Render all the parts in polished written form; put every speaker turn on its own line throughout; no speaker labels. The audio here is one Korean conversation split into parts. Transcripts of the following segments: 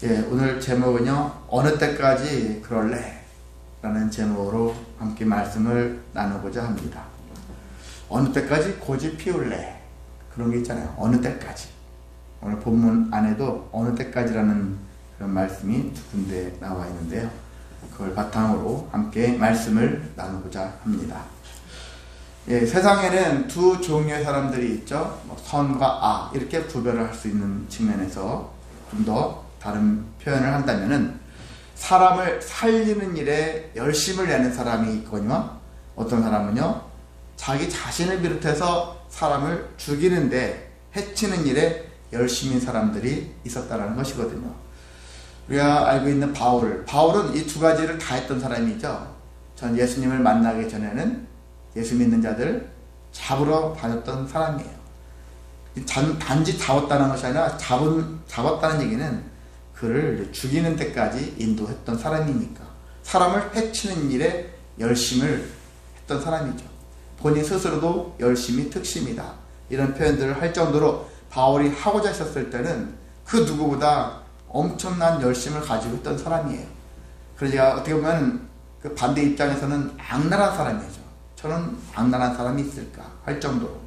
예, 오늘 제목은요, 어느 때까지 그럴래? 라는 제목으로 함께 말씀을 나누고자 합니다. 어느 때까지 고집 피울래? 그런 게 있잖아요. 어느 때까지. 오늘 본문 안에도 어느 때까지라는 그런 말씀이 두 군데 나와 있는데요. 그걸 바탕으로 함께 말씀을 나누고자 합니다. 예, 세상에는 두 종류의 사람들이 있죠. 선과 악 이렇게 구별을 할 수 있는 측면에서 좀 더 다른 표현을 한다면은 사람을 살리는 일에 열심을 내는 사람이 있거니와 어떤 사람은요 자기 자신을 비롯해서 사람을 죽이는데 해치는 일에 열심인 사람들이 있었다는 것이거든요. 우리가 알고 있는 바울은 이 두 가지를 다 했던 사람이죠. 전 예수님을 만나기 전에는 예수 믿는 자들 잡으러 다녔던 사람이에요. 단지 잡았다는 것이 아니라 잡았다는 얘기는 그를 죽이는 데까지 인도했던 사람이니까 사람을 해치는 일에 열심을 했던 사람이죠. 본인 스스로도 열심이 특심이다 이런 표현들을 할 정도로 바울이 하고자 했었을 때는 그 누구보다 엄청난 열심을 가지고 있던 사람이에요. 그러니까 어떻게 보면 그 반대 입장에서는 악랄한 사람이죠. 저는 악랄한 사람이 있을까 할 정도로.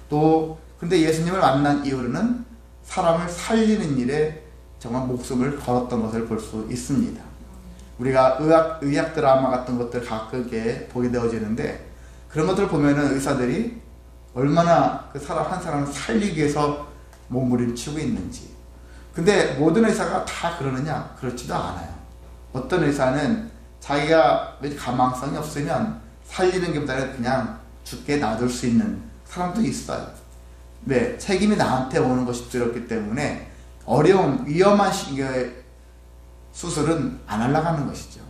또 근데 예수님을 만난 이후로는 사람을 살리는 일에 정말 목숨을 걸었던 것을 볼 수 있습니다. 우리가 의학 드라마 같은 것들 가끔 보게 되어지는데 그런 것들을 보면은 의사들이 얼마나 그 사람 한 사람을 살리기 위해서 몸부림치고 있는지. 근데 모든 의사가 다 그러느냐? 그렇지도 않아요. 어떤 의사는 자기가 가망성이 없으면 살리는 것보다는 그냥 죽게 놔둘 수 있는 사람도 있어요. 네, 책임이 나한테 오는 것이 두렵기 때문에 어려운 위험한 수술은 안 하려고 하는 것이죠.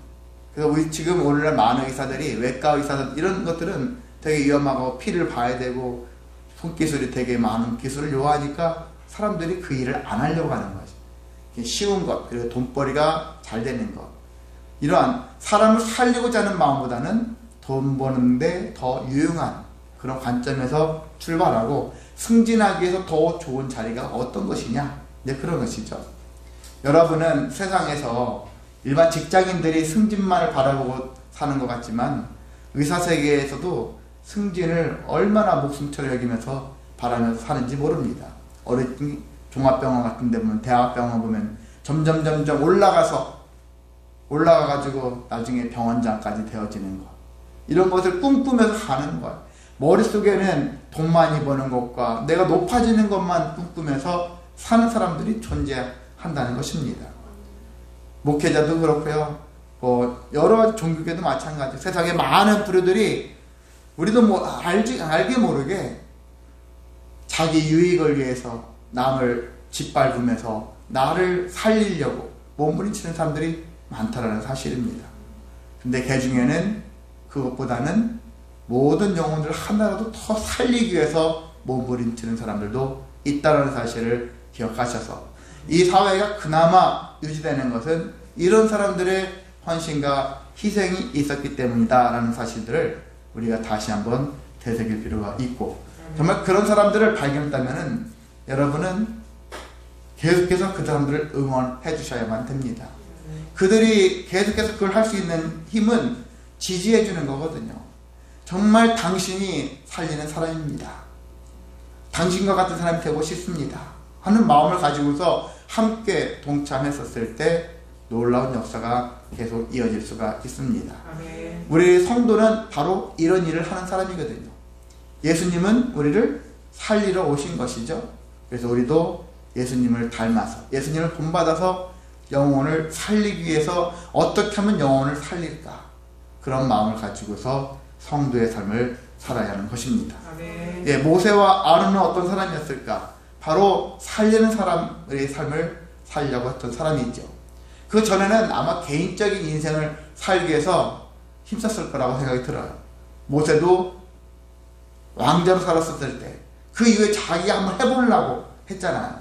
그래서 우리 지금 오늘날 많은 의사들이 외과 의사들 이런 것들은 되게 위험하고 피를 봐야 되고 손기술이 되게 많은 기술을 요하니까 사람들이 그 일을 안 하려고 하는 거죠. 쉬운 것 그리고 돈벌이가 잘 되는 것 이러한 사람을 살리고자 하는 마음보다는 돈 버는데 더 유용한 그런 관점에서 출발하고 승진하기 위해서 더 좋은 자리가 어떤 것이냐 네, 그런 것이죠. 여러분은 세상에서 일반 직장인들이 승진만을 바라보고 사는 것 같지만 의사세계에서도 승진을 얼마나 목숨처럼 여기면서 바라면서 사는지 모릅니다. 어린 종합병원 같은 데 보면 대학병원 보면 점점 올라가가지고 나중에 병원장까지 되어지는 것 이런 것을 꿈꾸면서 가는 것 머릿속에는 돈 많이 버는 것과 내가 높아지는 것만 꿈꾸면서 사는 사람들이 존재한다는 것입니다. 목회자도 그렇고요. 여러 종교계도 마찬가지. 세상에 많은 부류들이 우리도 알게 모르게 자기 유익을 위해서 남을 짓밟으면서 나를 살리려고 몸부림치는 사람들이 많다는 사실입니다. 근데 그 중에는 그것보다는 모든 영혼들을 하나라도 더 살리기 위해서 몸부림치는 사람들도 있다는 사실을 기억하셔서 이 사회가 그나마 유지되는 것은 이런 사람들의 헌신과 희생이 있었기 때문이다 라는 사실들을 우리가 다시 한번 되새길 필요가 있고 정말 그런 사람들을 발견했다면 여러분은 계속해서 그 사람들을 응원해 주셔야만 됩니다. 그들이 계속해서 그걸 할 수 있는 힘은 지지해 주는 거거든요. 정말 당신이 살리는 사람입니다. 당신과 같은 사람이 되고 싶습니다 하는 마음을 가지고서 함께 동참했었을 때 놀라운 역사가 계속 이어질 수가 있습니다. 아멘. 우리 성도는 바로 이런 일을 하는 사람이거든요. 예수님은 우리를 살리러 오신 것이죠. 그래서 우리도 예수님을 닮아서 예수님을 본받아서 영혼을 살리기 위해서 어떻게 하면 영혼을 살릴까 그런 마음을 가지고서 성도의 삶을 살아야 하는 것입니다. 아멘. 예, 모세와 아론은 어떤 사람이었을까? 바로 살리는 사람의 삶을 살려고 했던 사람이 있죠. 그 전에는 아마 개인적인 인생을 살기 위해서 힘썼을 거라고 생각이 들어요. 모세도 왕자로 살았을 때 그 이후에 자기가 한번 해보려고 했잖아요.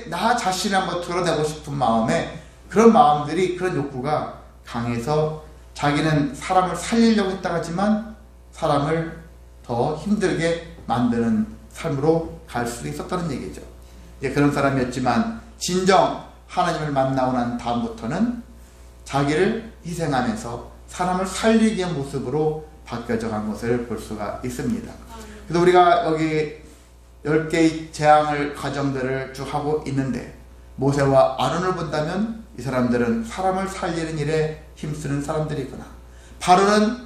나 자신을 한번 드러내고 싶은 마음에 그런 마음들이 그런 욕구가 강해서 자기는 사람을 살리려고 했다고 하지만 사람을 더 힘들게 만드는 삶으로 갈 수도 있었다는 얘기죠. 그런 사람이었지만 진정 하나님을 만나고 난 다음부터는 자기를 희생하면서 사람을 살리기 위한 모습으로 바뀌어져 간 것을 볼 수가 있습니다. 그래서 우리가 여기 10개의 재앙을 가정들을 쭉 하고 있는데 모세와 아론을 본다면 이 사람들은 사람을 살리는 일에 힘쓰는 사람들이구나. 바로는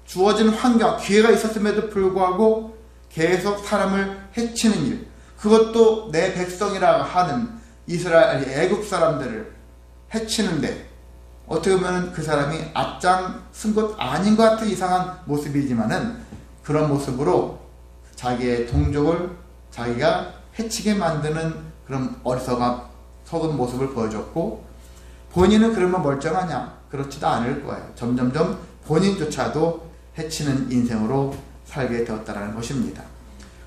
주어진 환경, 기회가 있었음에도 불구하고 계속 사람을 해치는 일, 그것도 내 백성이라 하는 이스라엘, 애국 사람들을 해치는데 어떻게 보면 그 사람이 앞장쓴 것 아닌 것 같은 이상한 모습이지만은 그런 모습으로 자기의 동족을 자기가 해치게 만드는 그런 어리석은 모습을 보여줬고, 본인은 그러면 멀쩡하냐? 그렇지도 않을 거예요. 점점점 본인조차도 해치는 인생으로 살게 되었다는 것입니다.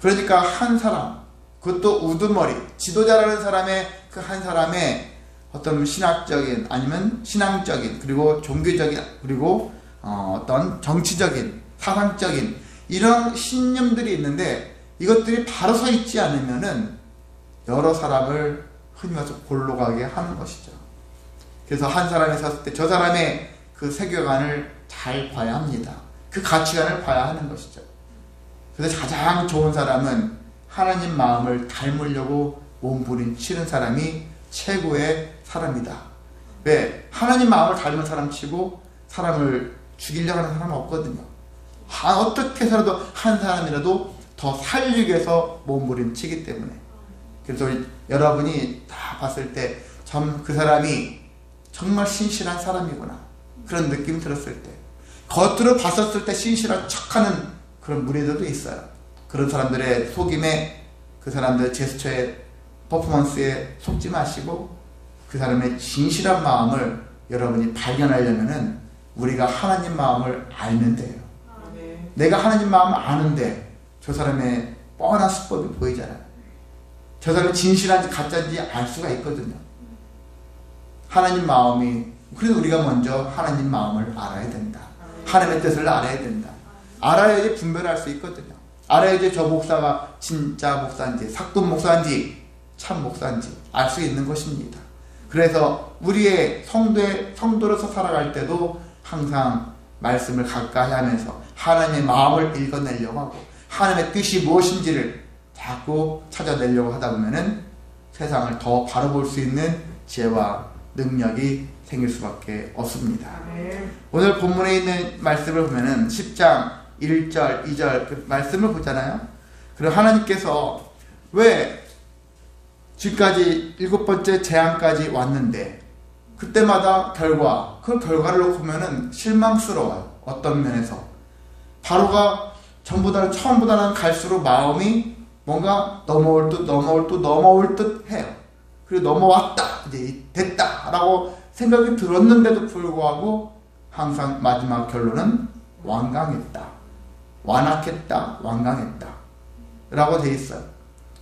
그러니까 한 사람, 그것도 우두머리, 지도자라는 사람의 그 한 사람의 어떤 신학적인 아니면 신앙적인 그리고 종교적인 그리고 어떤 정치적인 사상적인 이런 신념들이 있는데 이것들이 바로 서 있지 않으면은 여러 사람을 흔히 말해서 골로 가게 하는 것이죠. 그래서 한 사람이 섰을 때 저 사람의 그 세계관을 잘 봐야 합니다. 그 가치관을 봐야 하는 것이죠. 그래서 가장 좋은 사람은 하나님 마음을 닮으려고 몸부림치는 사람이 최고의 사람이다. 왜? 하나님 마음을 닮은 사람 치고 사람을 죽이려고 하는 사람은 없거든요. 어떻게 해서라도 한 사람이라도 더 살리기 위해서 몸부림치기 때문에. 그래서 여러분이 다 봤을 때 그 사람이 정말 신실한 사람이구나 그런 느낌이 들었을 때, 겉으로 봤었을 때 신실한 척하는 그런 무리들도 있어요. 그런 사람들의 속임에, 그 사람들의 제스처에, 퍼포먼스에 속지 마시고 그 사람의 진실한 마음을 여러분이 발견하려면은 우리가 하나님 마음을 알면 돼요. 내가 하나님 마음을 아는데 저 사람의 뻔한 수법이 보이잖아요. 저 사람이 진실한지 가짜인지 알 수가 있거든요. 하나님 마음이, 그래서 우리가 먼저 하나님 마음을 알아야 된다. 하나님의 뜻을 알아야 된다. 알아야지 분별할 수 있거든요. 알아야지 저 목사가 진짜 목사인지 사꾼 목사인지 참 목사인지 알 수 있는 것입니다. 그래서 우리의 성도로서 살아갈 때도 항상 말씀을 가까이 하면서 하나님의 마음을 읽어내려고 하고 하나님의 뜻이 무엇인지를 자꾸 찾아내려고 하다 보면은 세상을 더 바로 볼 수 있는 지혜와 능력이 생길 수밖에 없습니다. 오늘 본문에 있는 말씀을 보면은 10장 1절, 2절 그 말씀을 보잖아요. 그리고 하나님께서 왜 지금까지 7번째 재앙까지 왔는데 그때마다 그 결과를 놓고 보면은 실망스러워요. 어떤 면에서 바로가 처음보다는 갈수록 마음이 뭔가 넘어올 듯 해요. 그리고 넘어왔다, 이제 됐다 라고 생각이 들었는데도 불구하고 항상 마지막 결론은 완강했다, 완악했다, 완강했다 라고 돼 있어요.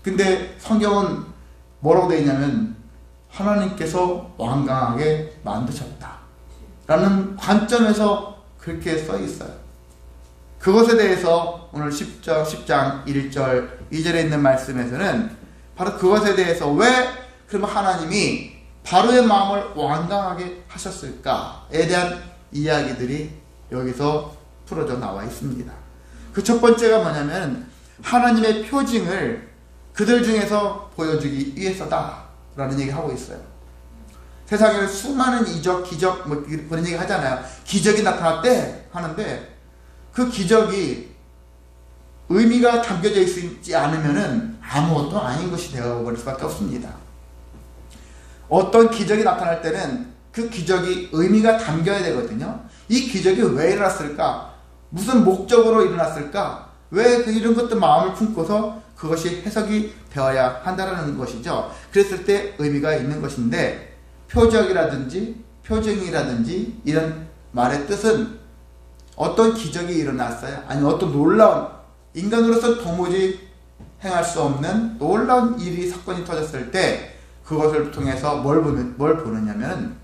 근데 성경은 뭐라고 돼 있냐면 하나님께서 완강하게 만드셨다 라는 관점에서 그렇게 써 있어요. 그것에 대해서 오늘 10장 1절 2절에 있는 말씀에서는 바로 그것에 대해서 왜 그러면 하나님이 바로의 마음을 완강하게 하셨을까에 대한 이야기들이 여기서 풀어져 나와 있습니다. 그 첫 번째가 뭐냐면 하나님의 표징을 그들 중에서 보여주기 위해서다 라는 얘기를 하고 있어요. 세상에는 수많은 이적, 기적 뭐 그런 얘기 하잖아요. 기적이 나타났대 하는데 그 기적이 의미가 담겨져 있지 않으면은 아무것도 아닌 것이 되어버릴 수밖에 없습니다. 어떤 기적이 나타날 때는 그 기적이 의미가 담겨야 되거든요. 이 기적이 왜 일어났을까? 무슨 목적으로 일어났을까? 왜 이런 것도 마음을 품고서 그것이 해석이 되어야 한다는 것이죠. 그랬을 때 의미가 있는 것인데 표적이라든지 표징이라든지 이런 말의 뜻은 어떤 기적이 일어났어요? 아니면 어떤 놀라운 인간으로서 도무지 행할 수 없는 놀라운 일이 사건이 터졌을 때 그것을 통해서 뭘 보느냐면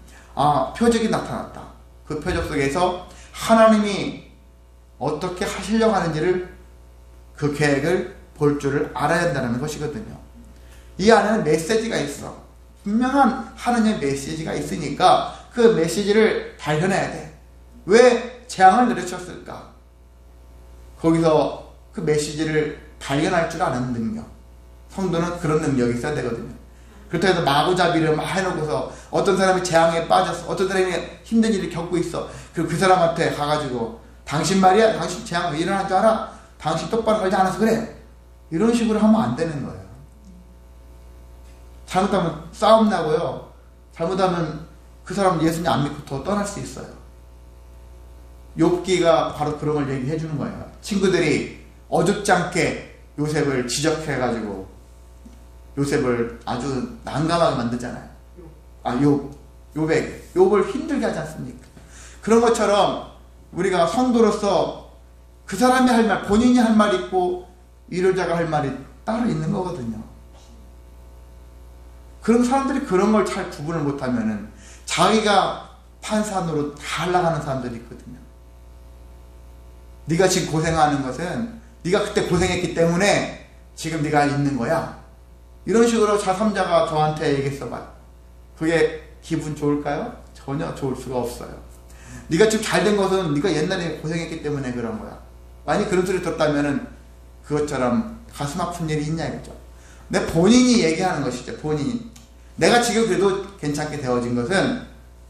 표적이 나타났다. 그 표적 속에서 하나님이 어떻게 하시려고 하는지를 그 계획을 볼 줄을 알아야 한다는 것이거든요. 이 안에는 메시지가 있어. 분명한 하나님의 메시지가 있으니까 그 메시지를 발견해야 돼. 왜 재앙을 내리셨을까? 거기서 그 메시지를 발견할 줄 아는 능력. 성도는 그런 능력이 있어야 되거든요. 그렇다고 해서 마구잡이를 막 해놓고서 어떤 사람이 재앙에 빠졌어. 어떤 사람이 힘든 일을 겪고 있어. 그리고 그 사람한테 가가지고 당신 말이야. 당신 재앙 왜 일어난 줄 알아? 당신 똑바로 살지 않아서 그래. 이런 식으로 하면 안 되는 거예요. 잘못하면 싸움 나고요. 잘못하면 그 사람은 예수님 안 믿고 더 떠날 수 있어요. 욥기가 바로 그런 걸 얘기해 주는 거예요. 친구들이 어줍지 않게 요셉을 지적해가지고 요셉을 아주 난감하게 만들잖아요. 욥을 힘들게 하지 않습니까? 그런 것처럼 우리가 성도로서 그 사람이 할 말, 본인이 할 말이 있고 위로자가 할 말이 따로 있는 거거든요. 그런 사람들이 그런 걸 잘 구분을 못하면은 자기가 판산으로 다 올라가는 사람들이 있거든요. 네가 지금 고생하는 것은 네가 그때 고생했기 때문에 지금 네가 있는 거야. 이런 식으로 제3자가 저한테 얘기했어봐요. 그게 기분 좋을까요? 전혀 좋을 수가 없어요. 네가 지금 잘 된 것은 네가 옛날에 고생했기 때문에 그런 거야. 만약 그런 소리 들었다면은 그것처럼 가슴 아픈 일이 있냐 이거죠. 내 본인이 얘기하는 것이죠. 본인이. 내가 지금 그래도 괜찮게 되어진 것은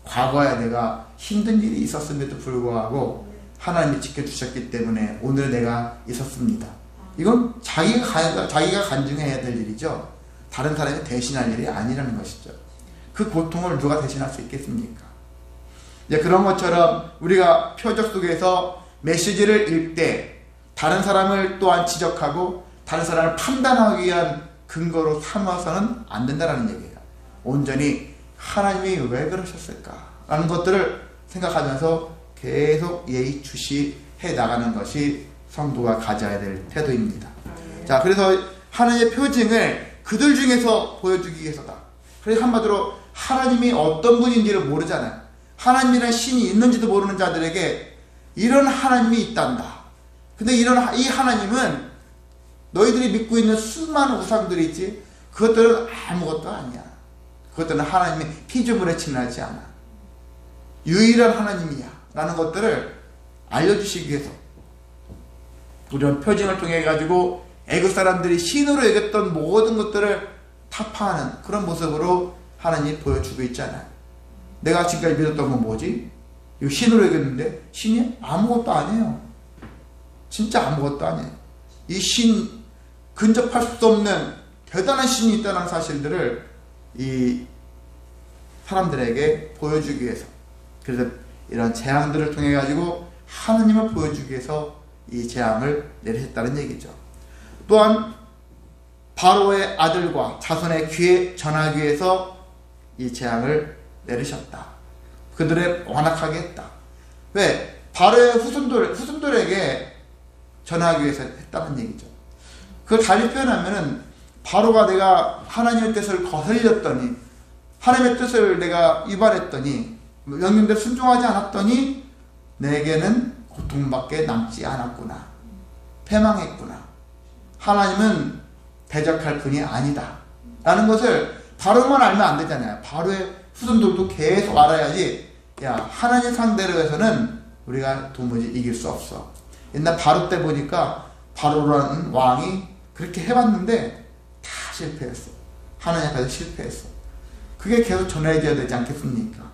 과거에 내가 힘든 일이 있었음에도 불구하고 하나님이 지켜주셨기 때문에 오늘 내가 있었습니다. 이건 자기가 간증해야 될 일이죠. 다른 사람이 대신할 일이 아니라는 것이죠. 그 고통을 누가 대신할 수 있겠습니까? 이제 그런 것처럼 우리가 표적 속에서 메시지를 읽을 때 다른 사람을 또한 지적하고 다른 사람을 판단하기 위한 근거로 삼아서는 안 된다는 얘기예요. 온전히 하나님이 왜 그러셨을까? 라는 것들을 생각하면서 계속 예의주시해 나가는 것이 성도가 가져야 될 태도입니다. 자, 그래서 하나님의 표징을 그들 중에서 보여주기 위해서다. 그래서 한마디로 하나님이 어떤 분인지를 모르잖아요. 하나님이라는 신이 있는지도 모르는 자들에게 이런 하나님이 있단다. 근데 이 하나님은 너희들이 믿고 있는 수많은 우상들이 있지, 그것들은 아무것도 아니야. 그것들은 하나님의 피조물에 지나지 않아. 유일한 하나님이야 라는 것들을 알려주시기 위해서 이런 표징을 통해 가지고 애국 사람들이 신으로 여겼던 모든 것들을 타파하는 그런 모습으로 하나님이 보여주고 있잖아요. 내가 지금까지 믿었던 건 뭐지? 이거 신으로 여겼는데 신이 아무것도 아니에요. 진짜 아무것도 아니에요. 이 신, 근접할 수 없는 대단한 신이 있다는 사실들을 이 사람들에게 보여주기 위해서, 그래서 이런 재앙들을 통해 가지고 하나님을 보여주기 위해서 이 재앙을 내리셨다는 얘기죠. 또한 바로의 아들과 자손의 귀에 전하기 위해서 이 재앙을 내리셨다. 그들을 완악하게 했다. 왜? 바로의 후손들에게 전하기 위해서 했다는 얘기죠. 그걸 달리 표현하면은 바로가 내가 하나님의 뜻을 거슬렸더니, 하나님의 뜻을 내가 위반했더니, 명령대로 순종하지 않았더니 내게는 고통밖에 남지 않았구나. 패망했구나. 하나님은 대적할 분이 아니다. 라는 것을 바로만 알면 안 되잖아요. 바로의 후손들도 계속 알아야지, 야, 하나님 상대로 해서는 우리가 도무지 이길 수 없어. 옛날 바로 때 보니까 바로라는 왕이 그렇게 해봤는데 다 실패했어. 하나님 앞에서 실패했어. 그게 계속 전해져야 되지 않겠습니까?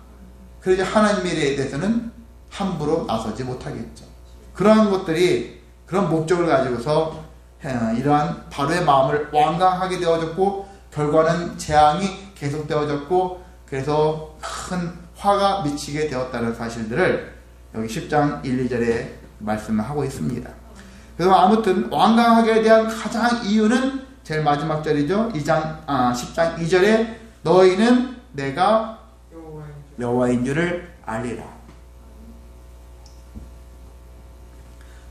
그래서 하나님 일에 대해서는 함부로 나서지 못하겠죠. 그런 것들이, 그런 목적을 가지고서 이러한 바로의 마음을 완강하게 되어졌고, 결과는 재앙이 계속되어졌고, 그래서 큰 화가 미치게 되었다는 사실들을 여기 10장 1, 2절에 말씀을 하고 있습니다. 그래서 아무튼 완강하게 대한 가장 이유는 제일 마지막 절이죠. 10장 2절에 너희는 내가 여호와인 줄을 알리라.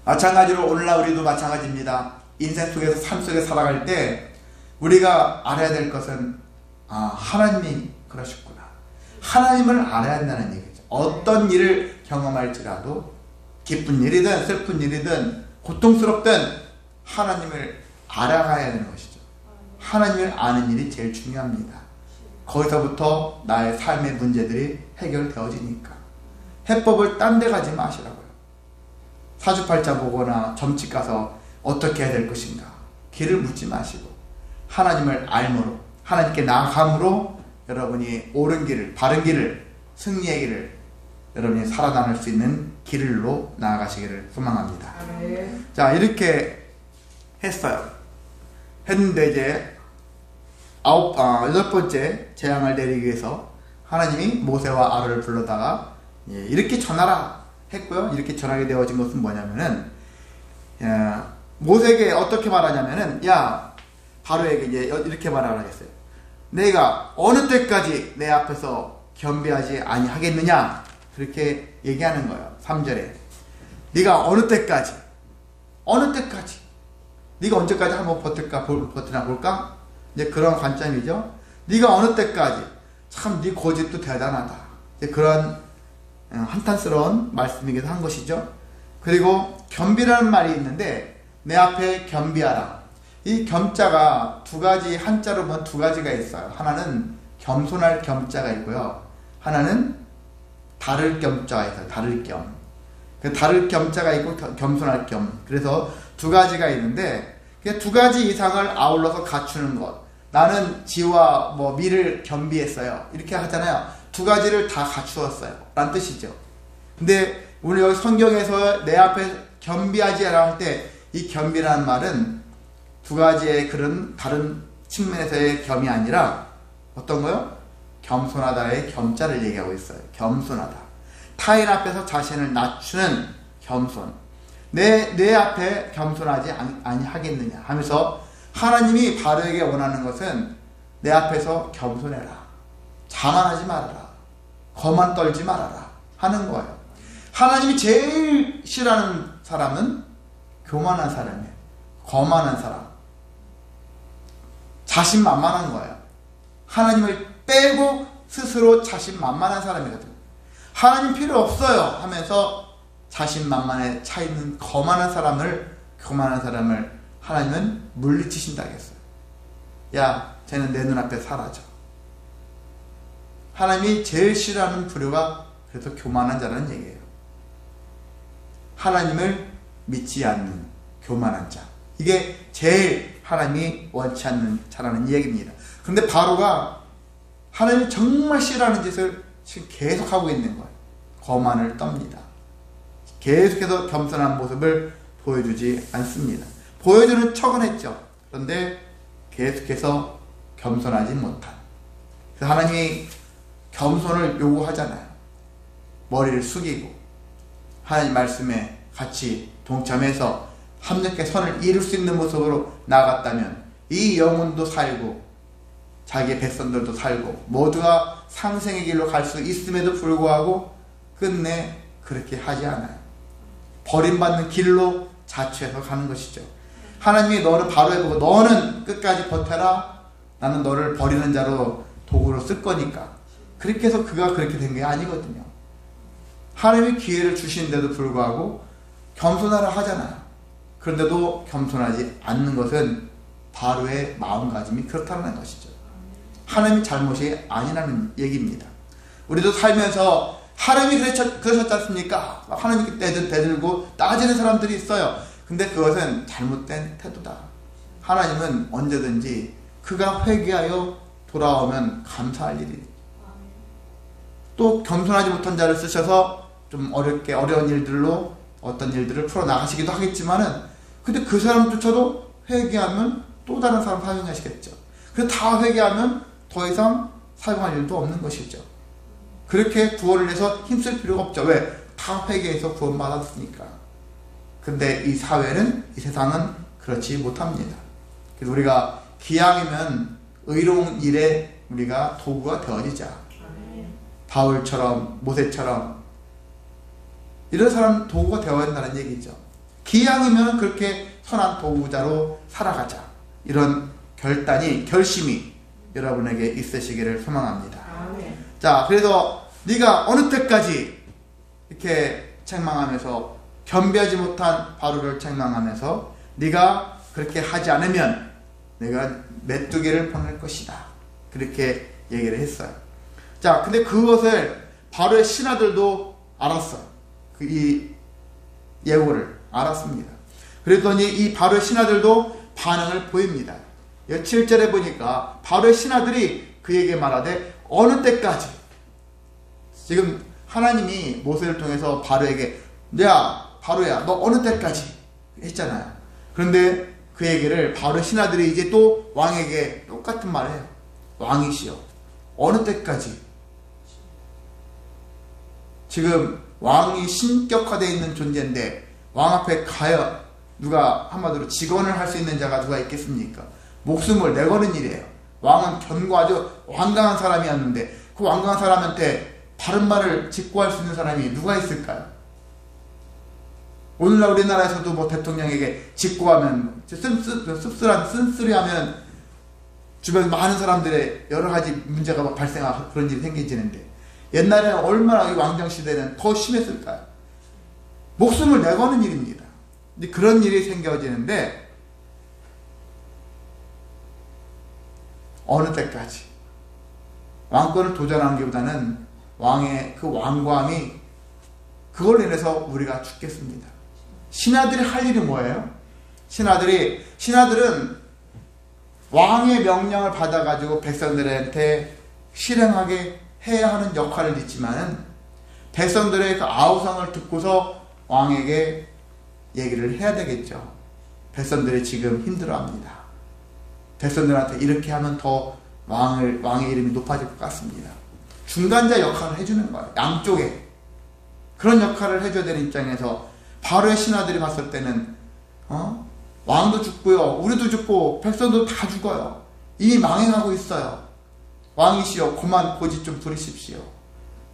마찬가지로 오늘날 우리도 마찬가지입니다. 인생 속에서, 삶 속에 살아갈 때 우리가 알아야 될 것은 하나님이 그러셨구나. 하나님을 알아야 한다는 얘기죠. 어떤 일을 경험할지라도, 기쁜 일이든 슬픈 일이든 고통스럽든 하나님을 알아가야 하는 것이죠. 하나님을 아는 일이 제일 중요합니다. 거기서부터 나의 삶의 문제들이 해결되어지니까. 해법을 딴 데 가지 마시라고요. 사주팔자 보거나 점집 가서 어떻게 해야 될 것인가 길을 묻지 마시고 하나님을 알므로 하나님께 나아감으로 여러분이 옳은 길을, 바른 길을, 승리의 길을 여러분이 살아남을 수 있는 길로 나아가시기를 소망합니다. 자, 이렇게 했어요. 했는데 이제 여덟 번째 재앙을 내리기 위해서 하나님이 모세와 아론을 불러다가 이렇게 전하라 했고요. 이렇게 전하게 되어진 것은 뭐냐면은 모세에게 어떻게 말하냐면은 바로에게 이제 이렇게 말하겠어요. 내가 어느 때까지 내 앞에서 겸비하지 아니하겠느냐 그렇게 얘기하는 거예요. 3절에 네가 어느 때까지 네가 언제까지 한번 버티나 볼까? 이제 그런 관점이죠. 네가 어느 때까지 참 네 고집도 대단하다. 이제 그런 한탄스러운 말씀이기도 한 것이죠. 그리고 겸비라는 말이 있는데 내 앞에 겸비하라. 이 겸자가 두 가지, 한자로 보면 두 가지가 있어요. 하나는 겸손할 겸자가 있고요. 하나는 다를 겸자가 있어요. 다를 겸. 그 다를 겸자가 있고 겸손할 겸. 그래서 두 가지가 있는데 그 두 가지 이상을 아울러서 갖추는 것. 나는 지와 미를 겸비했어요. 이렇게 하잖아요. 두 가지를 다 갖추었어요. 라는 뜻이죠. 근데 오늘 여기 성경에서 내 앞에 겸비하지 않아 할 때 이 겸비라는 말은 두 가지의 그런 다른 측면에서의 겸이 아니라 어떤 거요? 겸손하다의 겸자를 얘기하고 있어요. 겸손하다. 타인 앞에서 자신을 낮추는 겸손. 내 앞에 겸손하지 아니하겠느냐 하면서 하나님이 바로에게 원하는 것은 내 앞에서 겸손해라. 자만하지 말아라. 거만 떨지 말아라. 하는 거예요. 하나님이 제일 싫어하는 사람은 교만한 사람이에요. 거만한 사람. 자신만만한 거예요. 하나님을 빼고 스스로 자신만만한 사람이거든요. 하나님 필요 없어요 하면서 자신만만에 차있는 교만한 사람을 하나님은 물리치신다 했어요. 야, 쟤는 내 눈앞에 사라져. 하나님이 제일 싫어하는 부류가 그래서 교만한 자라는 얘기예요. 하나님을 믿지 않는 교만한 자. 이게 제일 하나님이 원치 않는 자라는 얘기입니다. 그런데 바로가 하나님이 정말 싫어하는 짓을 지금 계속하고 있는 거예요. 거만을 떱니다. 계속해서 겸손한 모습을 보여주지 않습니다. 보여주는 척은 했죠. 그런데 계속해서 겸손하지 못한. 그래서 하나님이 겸손을 요구하잖아요. 머리를 숙이고 하나님 말씀에 같이 동참해서 함께 선을 이룰 수 있는 모습으로 나아갔다면 이 영혼도 살고 자기의 백성들도 살고 모두가 상생의 길로 갈 수 있음에도 불구하고 끝내 그렇게 하지 않아요. 버림받는 길로 자취해서 가는 것이죠. 하나님이 너를 바로 해보고 너는 끝까지 버텨라. 나는 너를 버리는 자로 도구로 쓸 거니까. 그렇게 해서 그가 그렇게 된 게 아니거든요. 하나님이 기회를 주시는데도 불구하고 겸손하라 하잖아요. 그런데도 겸손하지 않는 것은 바로의 마음가짐이 그렇다는 것이죠. 하나님이 잘못이 아니라는 얘기입니다. 우리도 살면서 하나님이 그러셨지 않습니까? 하나님께 대들고 따지는 사람들이 있어요. 근데 그것은 잘못된 태도다. 하나님은 언제든지 그가 회개하여 돌아오면 감사할 일이. 또 겸손하지 못한 자를 쓰셔서 좀 어려운 일들로 어떤 일들을 풀어나가시기도 하겠지만은 근데 그 사람조차도 회개하면 또 다른 사람 사용하시겠죠. 그래서 다 회개하면 더 이상 사용할 일도 없는 것이죠. 그렇게 구원을 위해서 힘쓸 필요가 없죠. 왜? 다 회개해서 구원받았으니까. 근데 이 사회는, 이 세상은 그렇지 못합니다. 그래서 우리가 기왕이면 의로운 일에 우리가 도구가 되어지자. 바울처럼, 모세처럼 이런 사람 도구가 되어야 한다는 얘기죠. 기왕이면 그렇게 선한 도구자로 살아가자. 이런 결심이 여러분에게 있으시기를 소망합니다. 자, 그래서 네가 어느 때까지 이렇게 책망하면서 겸비하지 못한 바로를 책망하면서 네가 그렇게 하지 않으면 내가 메뚜기를 보낼 것이다. 그렇게 얘기를 했어요. 자, 근데 그것을 바로의 신하들도 알았어요. 이 예고를 알았습니다. 그랬더니 이 바로의 신하들도 반응을 보입니다. 7절에 보니까 바로의 신하들이 그에게 말하되 어느 때까지, 지금 하나님이 모세를 통해서 바로에게 야 바로야 너 어느 때까지 했잖아요. 그런데 그 얘기를 바로 신하들이 이제 또 왕에게 똑같은 말을 해요. 왕이시여 어느 때까지. 지금 왕이 신격화되어 있는 존재인데 왕 앞에 가야 누가 한마디로 직언을 할 수 있는 자가 누가 있겠습니까? 목숨을 내거는 일이에요. 왕은 견고하죠. 완강한 사람이었는데 그 완강한 사람한테 바른 말을 직고할 수 있는 사람이 누가 있을까요? 오늘날 우리나라에서도 뭐 대통령에게 직고하면 씁쓸한 쓴소리하면 주변 많은 사람들의 여러 가지 문제가 막 발생하고 그런 일이 생기지는데 옛날에는 얼마나 이 왕정 시대는 더 심했을까요? 목숨을 내거는 일입니다. 근데 그런 일이 생겨지는데 어느 때까지 왕권을 도전하는 것보다는 왕의 그 왕감이 그걸로 인해서 우리가 죽겠습니다. 신하들이 할 일이 뭐예요? 신하들은 왕의 명령을 받아가지고 백성들한테 실행하게 해야 하는 역할을 있지만 백성들의 그 아우성을 듣고서 왕에게 얘기를 해야 되겠죠. 백성들이 지금 힘들어합니다. 백성들한테 이렇게 하면 더 왕의 이름이 높아질 것 같습니다. 중간자 역할을 해주는 거예요. 양쪽에 그런 역할을 해줘야 되는 입장에서 바로의 신하들이 봤을 때는 왕도 죽고요 우리도 죽고 백성도 다 죽어요. 이미 망해가고 있어요. 왕이시여 그만 고집 좀 부리십시오.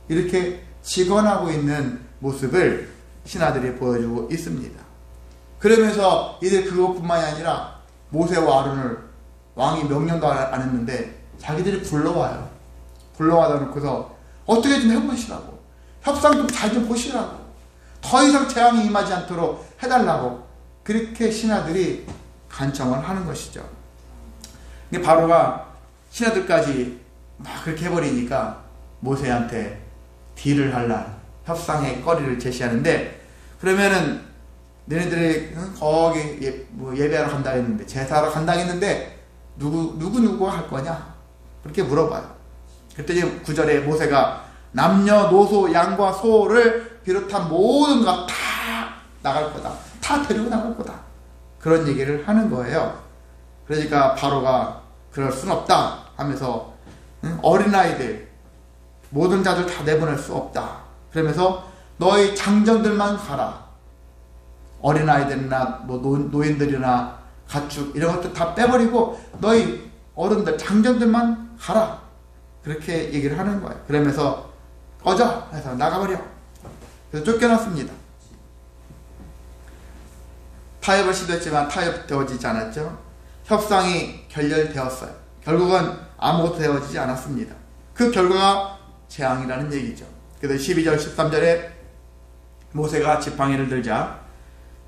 이렇게 직언하고 있는 모습을 신하들이 보여주고 있습니다. 그러면서 이들 그것뿐만이 아니라 모세와 아론을 왕이 명령도 안 했는데 자기들이 불러와요. 불러와다 놓고서 어떻게 좀 해보시라고, 협상 좀 잘 좀 보시라고, 더 이상 재앙이 임하지 않도록 해달라고 그렇게 신하들이 간청을 하는 것이죠. 근데 바로가 신하들까지 막 그렇게 해버리니까 모세한테 딜을 할란 협상의 거리를 제시하는데, 그러면은 너네들이 거기 예배하러 간다 했는데, 제사하러 간다 했는데 누구 할 거냐 그렇게 물어봐요. 그랬더니 9절에 모세가 남녀노소 양과 소를 비롯한 모든 것 다 나갈 거다, 다 데리고 나갈 거다, 그런 얘기를 하는 거예요. 그러니까 바로가 그럴 순 없다 하면서 어린아이들 모든 자들 다 내보낼 수 없다 그러면서 너희 장정들만 가라, 어린아이들이나 뭐 노인들이나 가축 이런 것들 다 빼버리고 너희 어른들 장정들만 가라, 그렇게 얘기를 하는 거예요. 그러면서 꺼져 해서 나가버려. 그래서 쫓겨났습니다. 타협을 시도했지만 타협되어지지 않았죠. 협상이 결렬되었어요. 결국은 아무것도 되어지지 않았습니다. 그 결과가 재앙이라는 얘기죠. 그래서 12절 13절에 모세가 지팡이를 들자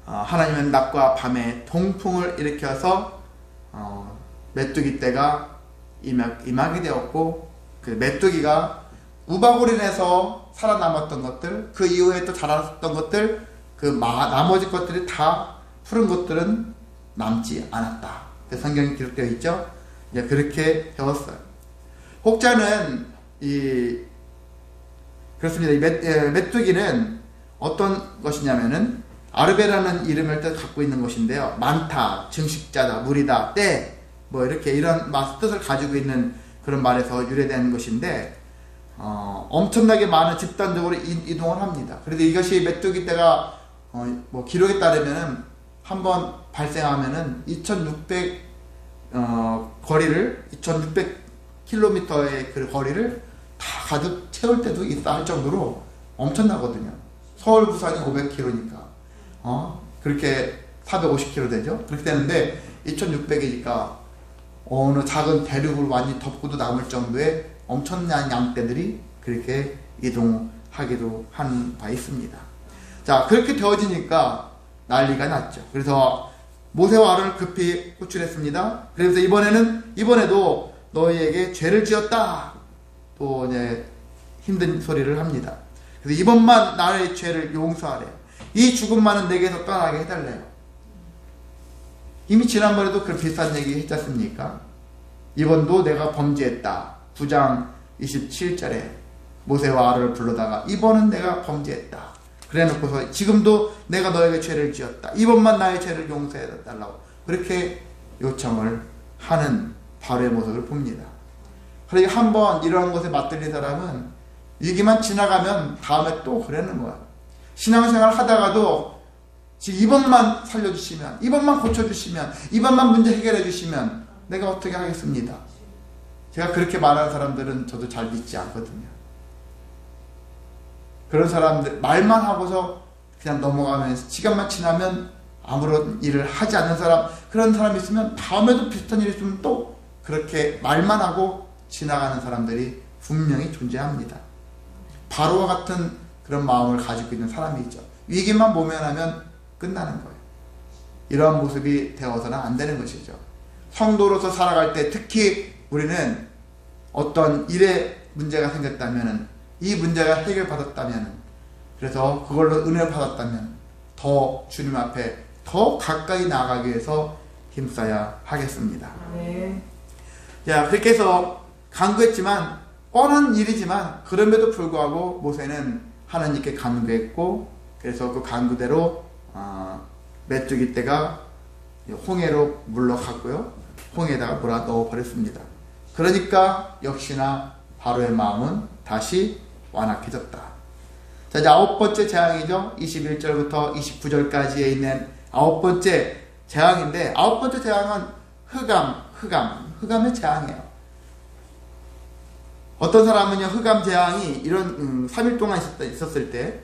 하나님은 낮과 밤에 동풍을 일으켜서 메뚜기 떼가 임하게 되었고, 그 메뚜기가 우박으로 인해서 살아남았던 것들, 그 이후에 또 자랐던 것들, 그 나머지 것들이 다 푸른 것들은 남지 않았다. 성경에 기록되어 있죠. 이제 그렇게 되었어요. 혹자는 그렇습니다. 이 메뚜기는 어떤 것이냐면은 아르베라는 이름을 갖고 있는 것인데요. 많다, 증식자다, 무리다, 때, 뭐 이렇게 이런 뜻을 가지고 있는 그런 말에서 유래된 것인데, 엄청나게 많은 집단적으로 이동을 합니다. 그래서 이것이 메뚜기 떼가 뭐 기록에 따르면은 한번 발생하면은 2,600 거리를 2,600km의 그 거리를 다 가득 채울 때도 있다 할 정도로 엄청나거든요. 서울 부산이 500km니까 그렇게 450km 되죠. 그렇게 되는데 2,600이니까 어느 작은 대륙을 완전히 덮고도 남을 정도의 엄청난 양떼들이 그렇게 이동하기도 한 바 있습니다. 자, 그렇게 되어지니까 난리가 났죠. 그래서 모세와 아론을 급히 호출했습니다. 그래서 이번에도 너희에게 죄를 지었다 또 이제 힘든 소리를 합니다. 그래서 이번만 나의 죄를 용서하래요. 이 죽음만은 내게서 떠나게 해달래요. 이미 지난번에도 그 비슷한 얘기 했지 않습니까? 이번도 내가 범죄했다. 9장 27절에 모세와 아론을 불러다가 이번은 내가 범죄했다. 그래 놓고서 지금도 내가 너에게 죄를 지었다. 이번만 나의 죄를 용서해 달라고 그렇게 요청을 하는 바로의 모습을 봅니다. 그러니까 한번 이런 것에 맞들린 사람은 위기만 지나가면 다음에 또 그러는 거야. 신앙생활 하다가도 지금 이번만 살려주시면, 이번만 고쳐주시면, 이번만 문제 해결해 주시면 내가 어떻게 하겠습니다. 제가 그렇게 말하는 사람들은 저도 잘 믿지 않거든요. 그런 사람들 말만 하고서 그냥 넘어가면서 시간만 지나면 아무런 일을 하지 않는 사람, 그런 사람이 있으면 다음에도 비슷한 일이 있으면 또 그렇게 말만 하고 지나가는 사람들이 분명히 존재합니다. 바로와 같은 그런 마음을 가지고 있는 사람이 있죠. 위기만 모면하면 끝나는 거예요. 이러한 모습이 되어서는 안 되는 것이죠. 성도로서 살아갈 때 특히 우리는 어떤 일에 문제가 생겼다면, 이 문제가 해결받았다면, 그래서 그걸로 은혜를 받았다면 더 주님 앞에 더 가까이 나아가기 위해서 힘써야 하겠습니다.
네.
자, 그렇게 해서 간구했지만 뻔한 일이지만 그럼에도 불구하고 모세는 하나님께 간구했고, 그래서 그 간구대로 메뚜기 떼가 홍해로 물러갔고요. 홍해에다가 몰아 넣어 버렸습니다. 그러니까 역시나 바로의 마음은 다시 완악해졌다. 자, 이제 9번째 재앙이죠. 21절부터 29절까지에 있는 9번째 재앙인데, 9번째 재앙은 흑암의 재앙이에요. 어떤 사람은요, 흑암 재앙이 이런 3일 동안 있었을 때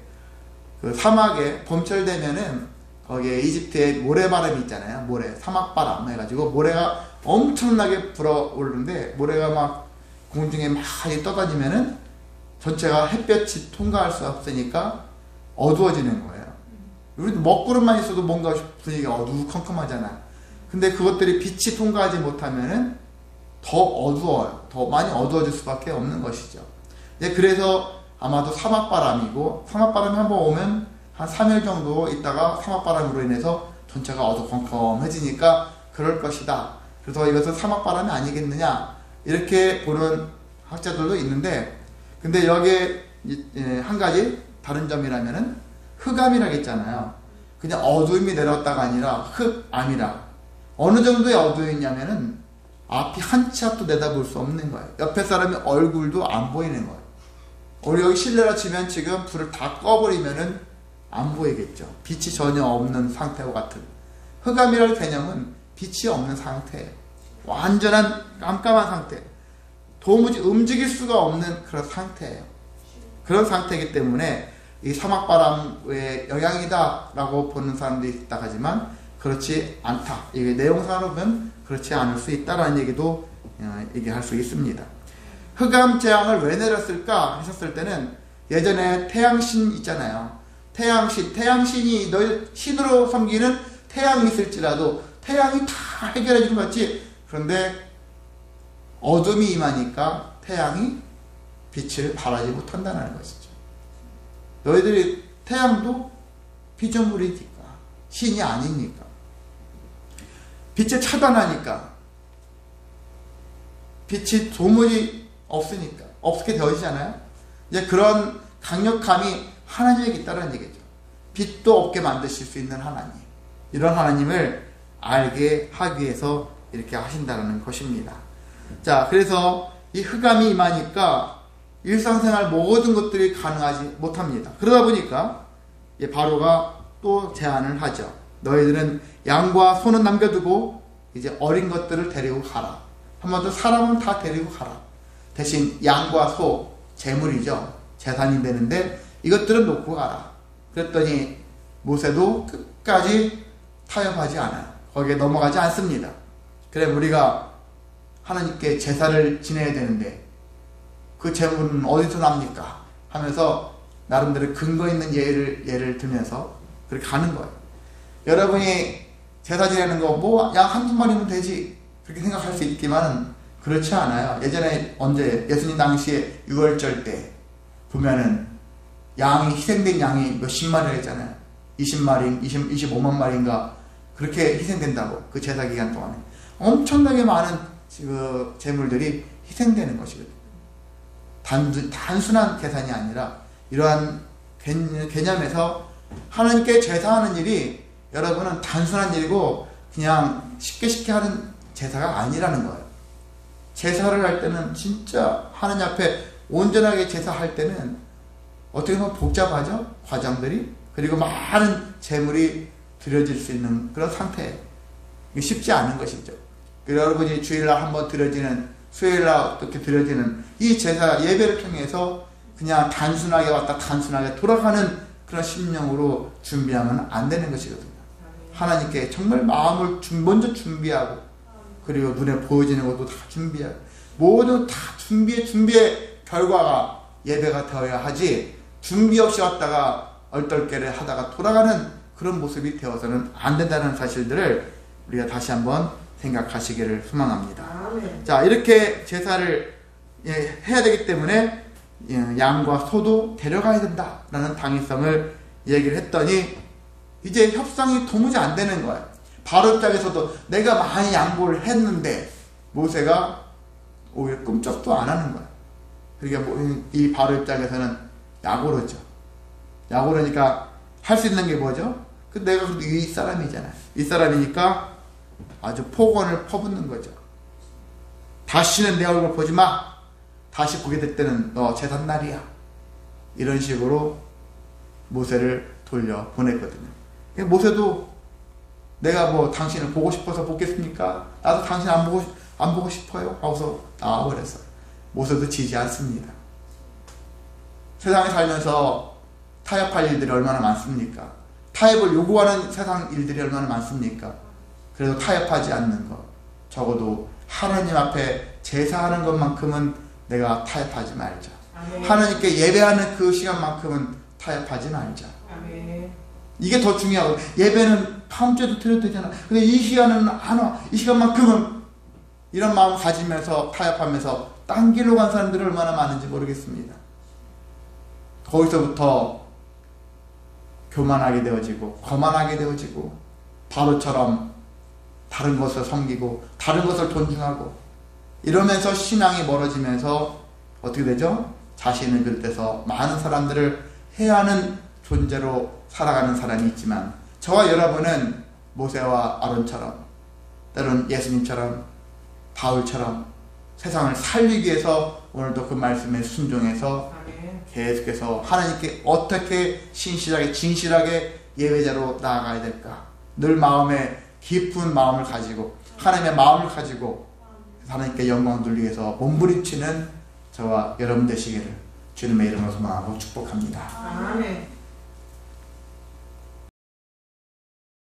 그 사막에 봄철 되면은 거기에 이집트에 모래바람이 있잖아요. 모래, 사막바람 해가지고 모래가 엄청나게 불어오르는데, 모래가 막 공중에 막 떠다니면은 전체가 햇볕이 통과할 수 없으니까 어두워지는 거예요. 우리도 먹구름만 있어도 뭔가 분위기가 어두컴컴하잖아. 근데 그것들이 빛이 통과하지 못하면은 더 어두워요. 더 많이 어두워질 수밖에 없는 것이죠. 그래서 아마도 사막바람이고, 사막바람이 한번 오면 한 3일 정도 있다가 사막바람으로 인해서 전체가 어두컴컴해지니까 그럴 것이다. 그래서 이것은 사막바람이 아니겠느냐, 이렇게 보는 학자들도 있는데, 근데 여기에 한 가지 다른 점이라면은 흑암이라고 했잖아요. 그냥 어두움이 내려왔다가 아니라 흑암이라. 어느 정도의 어두움이냐면은 앞이 한 치 앞도 내다볼 수 없는 거예요. 옆에 사람의 얼굴도 안 보이는 거예요. 우리 여기 실내라 치면 지금 불을 다 꺼버리면은 안 보이겠죠. 빛이 전혀 없는 상태와 같은. 흑암이라는 개념은 빛이 없는 상태예요. 완전한 깜깜한 상태. 도무지 움직일 수가 없는 그런 상태예요. 그런 상태이기 때문에 이 사막바람의 영향이다 라고 보는 사람들이 있다 하지만 그렇지 않다. 이게 내용상으로 보면 그렇지 않을 수 있다라는 얘기도 얘기할 수 있습니다. 흑암 재앙을 왜 내렸을까 하셨을 때는, 예전에 태양신 있잖아요. 태양신이 너희 신으로 섬기는 태양이 있을지라도 태양이 다 해결해 주는 것 같지. 그런데 어둠이 임하니까 태양이 빛을 발하지 못한다는 것이죠. 너희들이 태양도 피조물이니까, 신이 아니니까, 빛을 차단하니까, 빛이 도무지 없으니까, 없게 되어지잖아요. 이제 그런 강력함이 하나님에게 있다는 얘기죠. 빛도 없게 만드실 수 있는 하나님, 이런 하나님을 알게 하기 위해서 이렇게 하신다는 것입니다. 자, 그래서 이 흑암이 임하니까 일상생활 모든 것들이 가능하지 못합니다. 그러다 보니까 바로가 또 제안을 하죠. 너희들은 양과 소는 남겨두고 이제 어린 것들을 데리고 가라. 한마디로 사람은 다 데리고 가라. 대신 양과 소, 재물이죠. 재산이 되는데 이것들은 놓고 가라. 그랬더니 모세도 끝까지 타협하지 않아요. 거기에 넘어가지 않습니다. 그래, 우리가 하나님께 제사를 지내야 되는데 그 재물은 어디서 납니까? 하면서 나름대로 근거 있는 예를 들면서 그렇게 가는 거예요. 여러분이 제사 지내는 거 뭐 양 한두 마리면 되지 그렇게 생각할 수 있지만 그렇지 않아요. 예전에 언제 예수님 당시에 유월절 때 보면은 양이 희생된 양이 몇십 마리가 있잖아요. 20마리, 25만 마리인가 그렇게 희생된다고 그 제사 기간 동안에 엄청나게 많은 그 제물들이 희생되는 것이거든요. 단순한 계산이 아니라 이러한 개념에서 하나님께 제사하는 일이 여러분은 단순한 일이고 그냥 쉽게 하는 제사가 아니라는 거예요. 제사를 할 때는 진짜 하나님 앞에 온전하게 제사할 때는 어떻게 보면 복잡하죠? 과정들이. 그리고 많은 제물이 드려질 수 있는 그런 상태예요. 쉽지 않은 것이죠. 여러분이 주일날 한번 드려지는, 수요일날 어떻게 드려지는 이 제사 예배를 통해서 그냥 단순하게 왔다 단순하게 돌아가는 그런 심령으로 준비하면 안 되는 것이거든요. 하나님께 정말 마음을 먼저 준비하고 그리고 눈에 보여지는 것도 다 준비하고 모두 다 준비의 결과가 예배가 되어야 하지, 준비 없이 왔다가 얼떨결에 하다가 돌아가는 그런 모습이 되어서는 안 된다는 사실들을 우리가 다시 한번 생각하시기를 소망합니다. 자, 이렇게 제사를 해야 되기 때문에 양과 소도 데려가야 된다라는 당위성을 얘기를 했더니 이제 협상이 도무지 안 되는 거예요. 바로 입장에서도 내가 많이 양보를 했는데 모세가 오히려 끔찍도 안 하는 거예요. 그러니까 이 바로 입장에서는 약오르죠. 약오르니까 할 수 있는 게 뭐죠? 내가 그래도 이 사람이잖아요. 이 사람이니까 아주 폭언을 퍼붓는 거죠. 다시는 내 얼굴 보지 마. 다시 보게 될 때는 너 제삿날이야. 이런 식으로 모세를 돌려 보냈거든요. 모세도 내가 뭐 당신을 보고 싶어서 보겠습니까? 나도 당신 안 보고 싶어요. 하고서 나와버렸어요. 모세도 지지 않습니다. 세상에 살면서 타협할 일들이 얼마나 많습니까? 타협을 요구하는 세상 일들이 얼마나 많습니까? 그래도 타협하지 않는 것, 적어도 하나님 앞에 제사하는 것만큼은 내가 타협하지 말자. 아멘. 하나님께 예배하는 그 시간만큼은 타협하지 말자. 아멘. 이게 더 중요하고, 예배는 다음 주에도 드려도 되잖아. 근데 이 시간은 안 와. 이 시간만큼은 이런 마음 가지면서 타협하면서 딴 길로 간 사람들이 얼마나 많은지 모르겠습니다. 거기서부터 교만하게 되어지고 거만하게 되어지고 바로처럼 다른 것을 섬기고 다른 것을 존중하고 이러면서 신앙이 멀어지면서 어떻게 되죠? 자신을 비롯해서 많은 사람들을 해하는 존재로 살아가는 사람이 있지만 저와 여러분은 모세와 아론처럼 때로는 예수님처럼 바울처럼 세상을 살리기 위해서 오늘도 그 말씀에 순종해서 계속해서 하나님께 어떻게 신실하게 진실하게 예배자로 나아가야 될까, 늘 마음에 깊은 마음을 가지고 하나님의 마음을 가지고 하나님께 영광 돌리기 위해서 몸부림치는 저와 여러분 되시기를 주님의 이름으로 소망하고 축복합니다. 아멘.